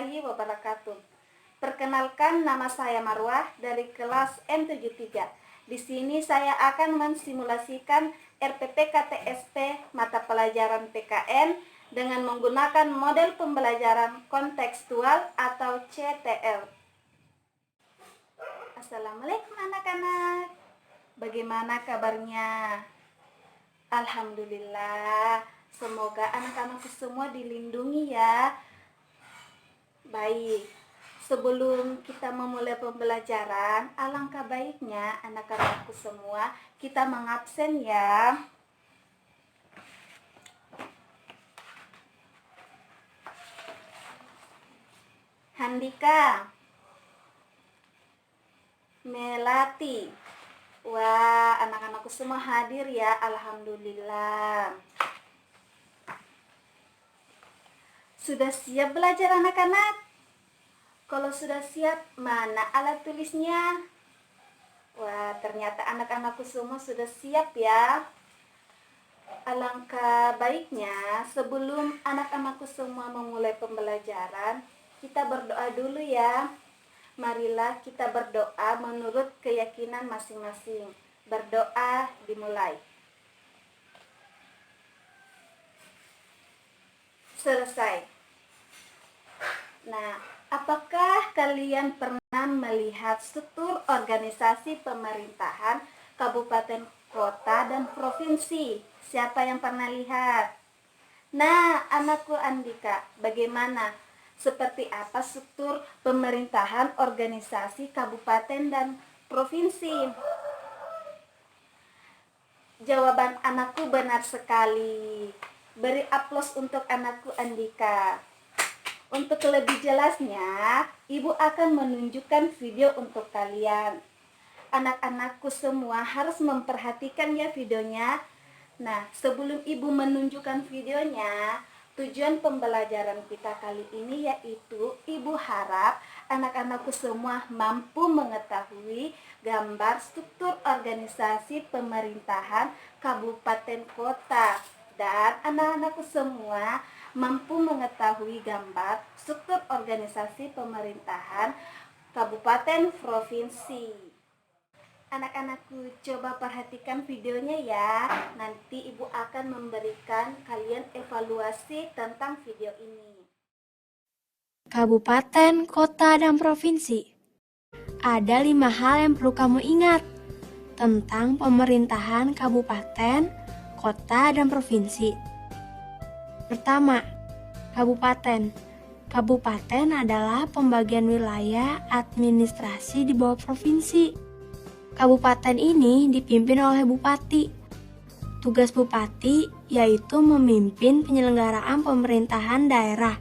warahmatullahi wabarakatuh. Perkenalkan, nama saya Marwah dari kelas M73. Di sini saya akan mensimulasikan RPPK-TSP mata pelajaran PKN dengan menggunakan model pembelajaran kontekstual atau CTL. Assalamualaikum anak-anak. Bagaimana kabarnya? Alhamdulillah. Semoga anak-anakku semua dilindungi ya. Baik, sebelum kita memulai pembelajaran, alangkah baiknya anak-anakku semua kita mengabsen ya. Handika, Melati. Wah, anak-anakku semua hadir ya, alhamdulillah. Sudah siap belajar anak-anak? Kalau sudah siap, mana alat tulisnya? Wah, ternyata anak-anakku semua sudah siap ya. Alangkah baiknya sebelum anak-anakku semua memulai pembelajaran, kita berdoa dulu ya. Marilah kita berdoa menurut keyakinan masing-masing. Berdoa dimulai. Selesai. Nah, apakah kalian pernah melihat struktur organisasi pemerintahan kabupaten, kota, dan provinsi? Siapa yang pernah lihat? Nah, anakku Andika, bagaimana? Seperti apa struktur pemerintahan organisasi kabupaten dan provinsi? Jawaban anakku benar sekali. Beri aplaus untuk anakku Andika. Untuk lebih jelasnya, Ibu akan menunjukkan video untuk kalian. Anak-anakku semua harus memperhatikan ya videonya. Nah, sebelum Ibu menunjukkan videonya, tujuan pembelajaran kita kali ini yaitu Ibu harap anak-anakku semua mampu mengetahui gambar struktur organisasi pemerintahan kabupaten kota. Dan anak-anakku semua mampu mengetahui gambar struktur organisasi pemerintahan kabupaten provinsi. Anak-anakku, coba perhatikan videonya ya. Nanti Ibu akan memberikan kalian evaluasi tentang video ini. Kabupaten, kota, dan provinsi. Ada 5 hal yang perlu kamu ingat tentang pemerintahan kabupaten, kota, dan provinsi. Pertama, kabupaten. Kabupaten adalah pembagian wilayah administrasi di bawah provinsi. Kabupaten ini dipimpin oleh bupati. Tugas bupati yaitu memimpin penyelenggaraan pemerintahan daerah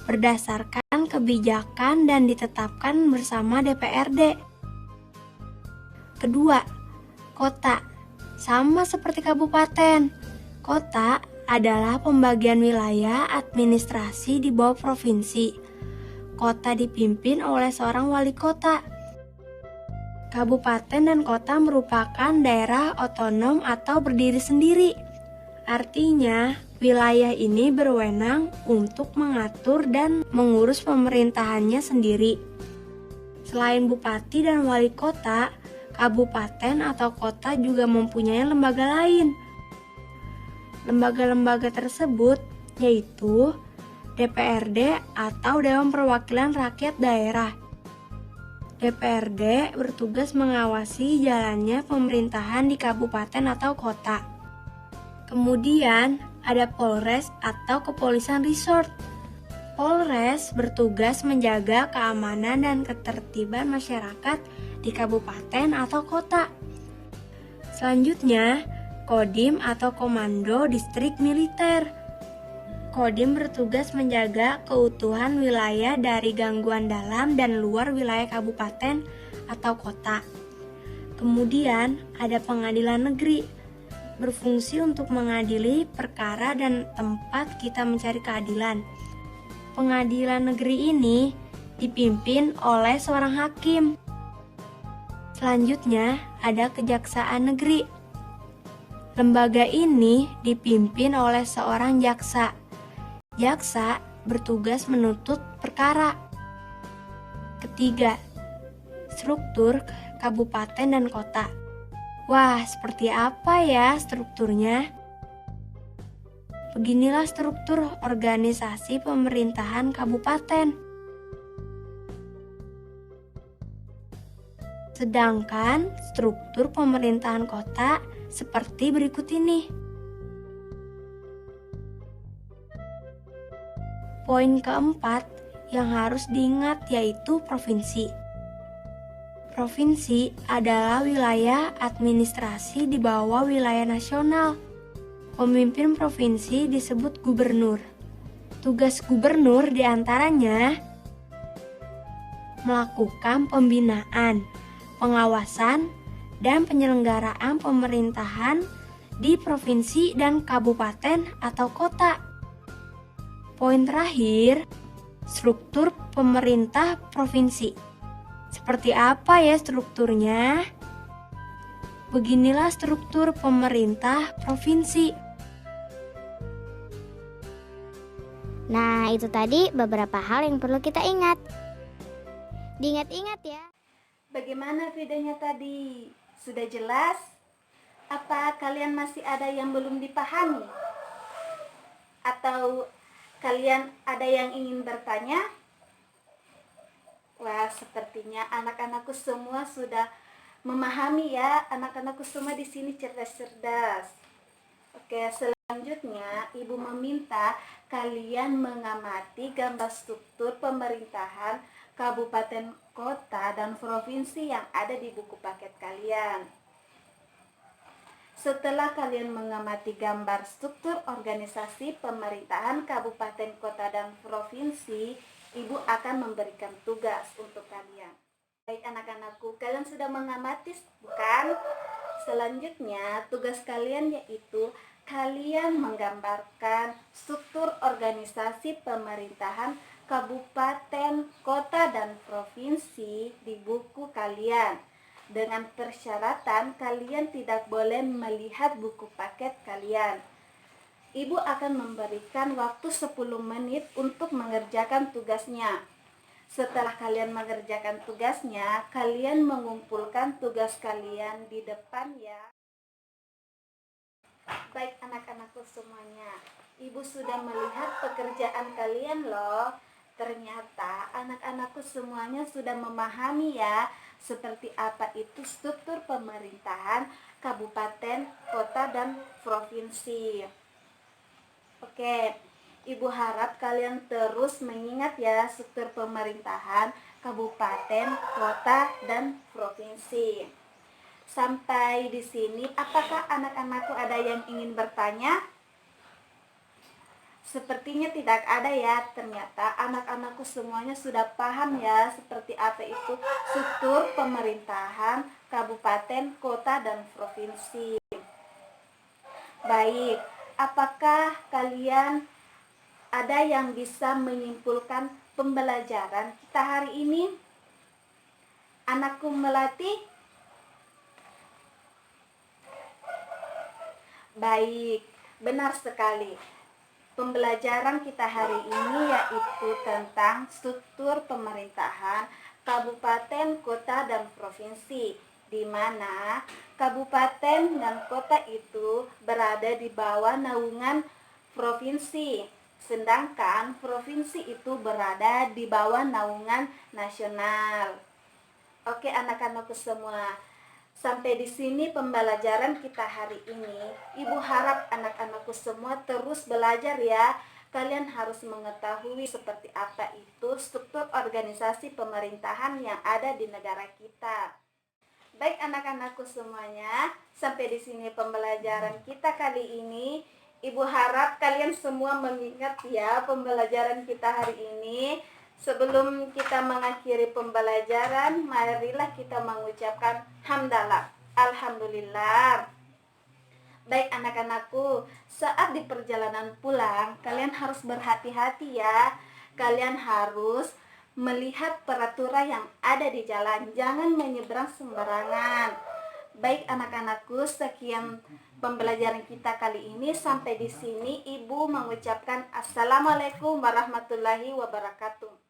berdasarkan kebijakan dan ditetapkan bersama DPRD. Kedua, kota. Sama seperti kabupaten, kota adalah pembagian wilayah administrasi di bawah provinsi. Kota dipimpin oleh seorang wali kota. Kabupaten dan kota merupakan daerah otonom atau berdiri sendiri. Artinya, wilayah ini berwenang untuk mengatur dan mengurus pemerintahannya sendiri. Selain bupati dan wali kota, kabupaten atau kota juga mempunyai lembaga lain. Lembaga-lembaga tersebut yaitu DPRD atau Dewan Perwakilan Rakyat Daerah. DPRD bertugas mengawasi jalannya pemerintahan di kabupaten atau kota. Kemudian ada Polres atau Kepolisian Resort. Polres bertugas menjaga keamanan dan ketertiban masyarakat di kabupaten atau kota. Selanjutnya, Kodim atau Komando Distrik Militer. Kodim bertugas menjaga keutuhan wilayah dari gangguan dalam dan luar wilayah kabupaten atau kota. Kemudian ada Pengadilan Negeri, berfungsi untuk mengadili perkara dan tempat kita mencari keadilan. Pengadilan negeri ini dipimpin oleh seorang hakim. Selanjutnya ada Kejaksaan Negeri. Lembaga ini dipimpin oleh seorang jaksa. Jaksa bertugas menuntut perkara. Ketiga, struktur kabupaten dan kota. Wah, seperti apa ya strukturnya? Beginilah struktur organisasi pemerintahan kabupaten. Sedangkan struktur pemerintahan kota seperti berikut ini. Poin keempat yang harus diingat yaitu provinsi. Provinsi adalah wilayah administrasi di bawah wilayah nasional. Pemimpin provinsi disebut gubernur. Tugas gubernur diantaranya melakukan pembinaan, pengawasan, dan penyelenggaraan pemerintahan di provinsi dan kabupaten atau kota. Poin terakhir, struktur pemerintah provinsi. Seperti apa ya strukturnya? Beginilah struktur pemerintah provinsi. Nah, itu tadi beberapa hal yang perlu kita ingat. Diingat-ingat ya. Bagaimana videonya tadi? Sudah jelas? Apa kalian masih ada yang belum dipahami? Atau kalian ada yang ingin bertanya? Wah, sepertinya anak-anakku semua sudah memahami ya. Anak-anakku semua di sini cerdas-cerdas. Oke, selanjutnya Ibu meminta kalian mengamati gambar struktur pemerintahan kabupaten, kota, dan provinsi yang ada di buku paket kalian. Setelah kalian mengamati gambar struktur organisasi pemerintahan kabupaten, kota, dan provinsi, Ibu akan memberikan tugas untuk kalian. Baik anak-anakku, kalian sudah mengamati bukan? Selanjutnya, tugas kalian yaitu kalian menggambarkan struktur organisasi pemerintahan kabupaten, kota, dan provinsi di buku kalian. Dengan persyaratan kalian tidak boleh melihat buku paket kalian. Ibu akan memberikan waktu 10 menit untuk mengerjakan tugasnya. Setelah kalian mengerjakan tugasnya, kalian mengumpulkan tugas kalian di depan ya. Baik anak-anakku semuanya, Ibu sudah melihat pekerjaan kalian loh. Ternyata anak-anakku semuanya sudah memahami ya, seperti apa itu struktur pemerintahan kabupaten, kota, dan provinsi. Oke, Ibu harap kalian terus mengingat ya struktur pemerintahan kabupaten, kota, dan provinsi. Sampai di sini, apakah anak-anakku ada yang ingin bertanya? Sepertinya tidak ada ya. Ternyata anak-anakku semuanya sudah paham ya seperti apa itu struktur pemerintahan kabupaten, kota, dan provinsi. Baik, apakah kalian ada yang bisa menyimpulkan pembelajaran kita hari ini? Anakku Melati? Baik, benar sekali. Pembelajaran kita hari ini yaitu tentang struktur pemerintahan kabupaten, kota, dan provinsi, di mana kabupaten dan kota itu berada di bawah naungan provinsi, sedangkan provinsi itu berada di bawah naungan nasional. Oke anak-anakku semua, sampai di sini pembelajaran kita hari ini. Ibu harap anak-anakku semua terus belajar ya. Kalian harus mengetahui seperti apa itu struktur organisasi pemerintahan yang ada di negara kita. Baik anak-anakku semuanya, sampai di sini pembelajaran kita kali ini. Ibu harap kalian semua mengingat ya pembelajaran kita hari ini. Sebelum kita mengakhiri pembelajaran, marilah kita mengucapkan hamdalah. Alhamdulillah. Baik anak-anakku, saat di perjalanan pulang, kalian harus berhati-hati ya. Kalian harus melihat peraturan yang ada di jalan. Jangan menyeberang sembarangan. Baik anak-anakku, sekian pembelajaran kita kali ini. Sampai di sini Ibu mengucapkan Assalamualaikum warahmatullahi wabarakatuh.